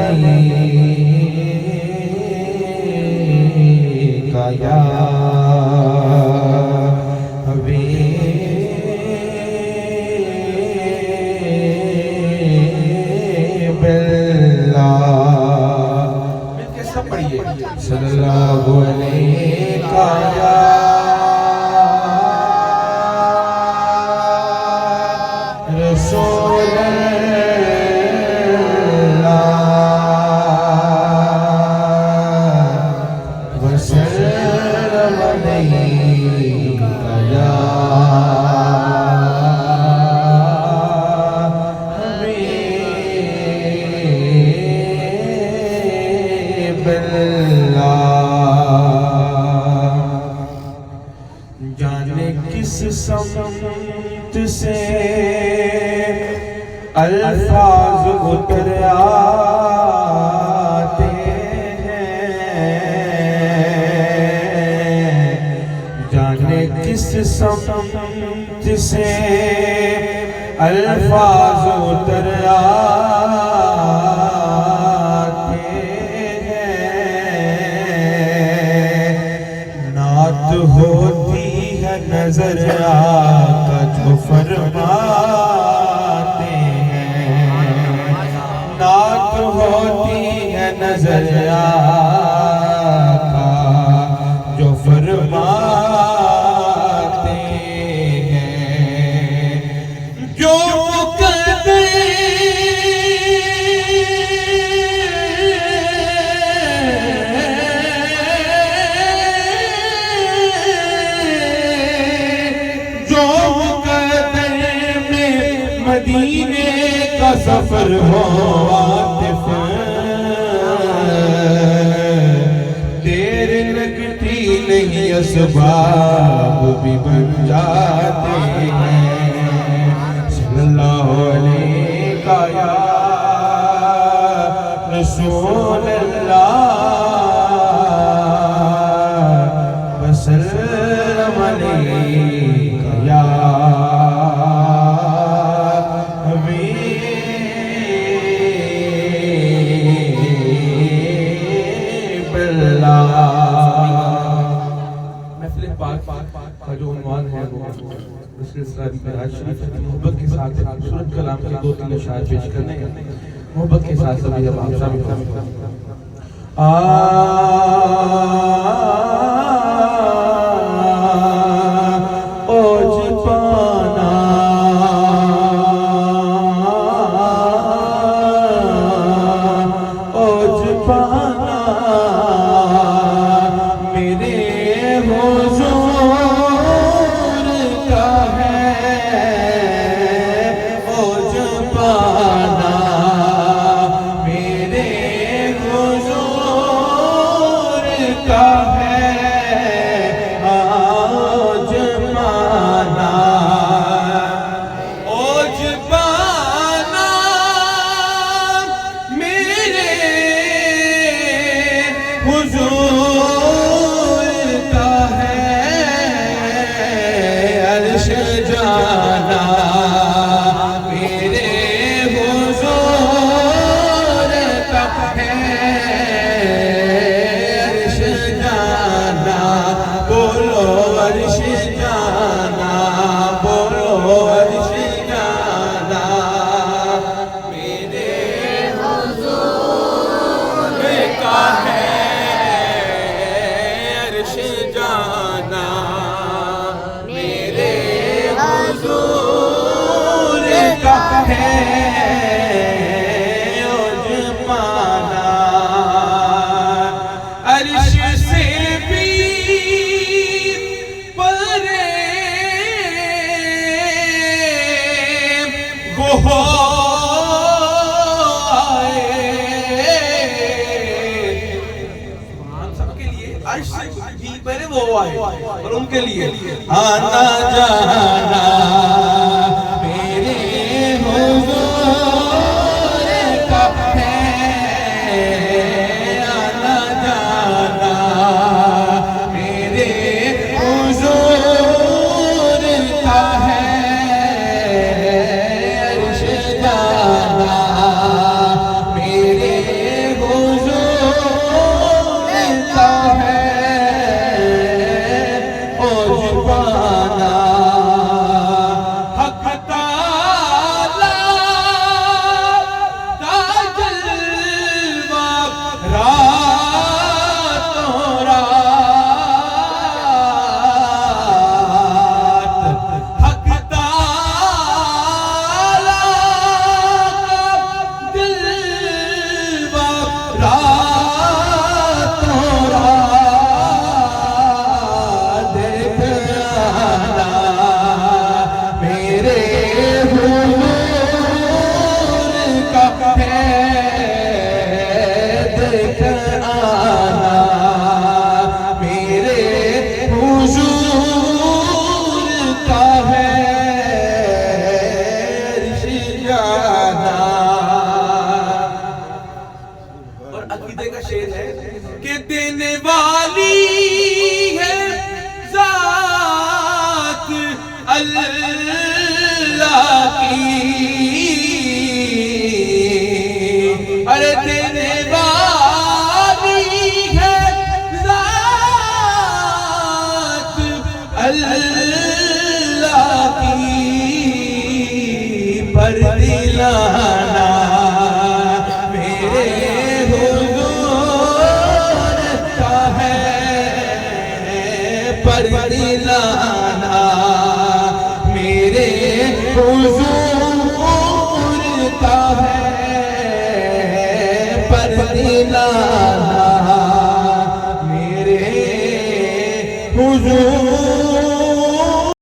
अलैका या हबीबल्लाह। मिलके सब पढ़िए सल्लल्लाहु अलैका या जाने किस समत से अल्फाज उतर आते हैं, जाने किस समत से अल्फाज उतर आते हैं। नात होती है नजर आका जो फरमाते हैं, नात होती है नजर आका जो फरमाते हैं। जो मदीने का सफर हो आतिफ, देर लगती नहीं असबाब भी बन जाते हैं। सल्लल्लाहु अलैका या रसूल अल्लाह वसल्लम अलैका या का जो उन्वान है वो मोहब्बत के साथ खूबसूरत कलाम के दो तीन अशार पेश करने हैं। मोहब्बत के साथ सभी अब आप शामिल और उनके लिए आना जाना मेरे हुजूर का है, आना जाना मेरे हुजूर का है, अर्श जाना मेरे मेरे हुजूर का है अर्श जाना। और अकीदे का शेर है कि देने वाली है जात अल्लाह की, अरे देने वाली है जात अल्लाह की, पर दिलाना मेरे हुजूर का है, पर दिलाना मेरे हुजूर का है, पर दिलाना मेरे हुजूर